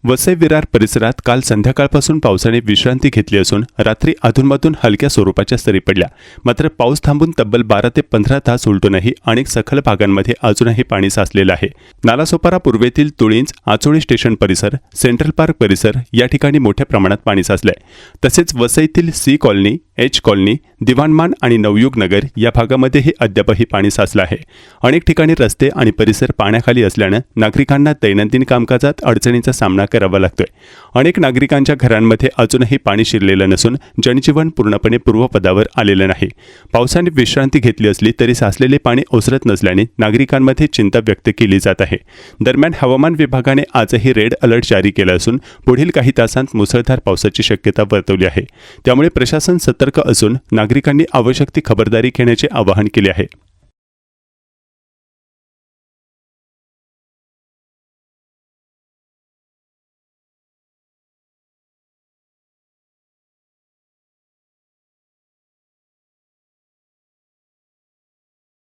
वसई विरार परिसरात काल संध्याकाळपासून पावसाने विश्रांती घेतली असून रात्री अधूनमधून हलक्या स्वरूपाच्या सरी पडल्या. मात्र पाऊस थांबून तब्बल 12 ते 15 तास उलटूनही अनेक सखल भागांमध्ये अजूनही पाणी साचलेलं आहे. नालासोपारा पूर्वेतील तुळींज, आचोळी स्टेशन परिसर, सेंट्रल पार्क परिसर या ठिकाणी मोठ्या प्रमाणात पाणी साचलंय. तसेच वसईतील सी कॉलनी, एच कॉलनी, दिवाणमान आणि नवयुग नगर या भागामध्येही अद्यापही पाणी साचलं आहे. अनेक ठिकाणी रस्ते आणि परिसर पाण्याखाली असल्यानं नागरिकांना दैनंदिन कामकाजात अडचणींचा सामना करावा लागतोय. अनेक नागरिकांच्या घरांमध्ये अजूनही पाणी शिरलेलं नसून जनजीवन पूर्णपणे पूर्वपदावर आलेलं नाही. पावसाने विश्रांती घेतली असली तरी साचलेले पाणी ओसरत नसल्याने नागरिकांमध्ये चिंता व्यक्त केली जात आहे. दरम्यान हवामान विभागाने आजही रेड अलर्ट जारी केला असून पुढील काही तासांत मुसळधार पावसाची शक्यता वर्तवली आहे. त्यामुळे प्रशासन सतर्क असून नागरिकांनी आवश्यक ती खबरदारी घेण्याचे आवाहन केले आहे.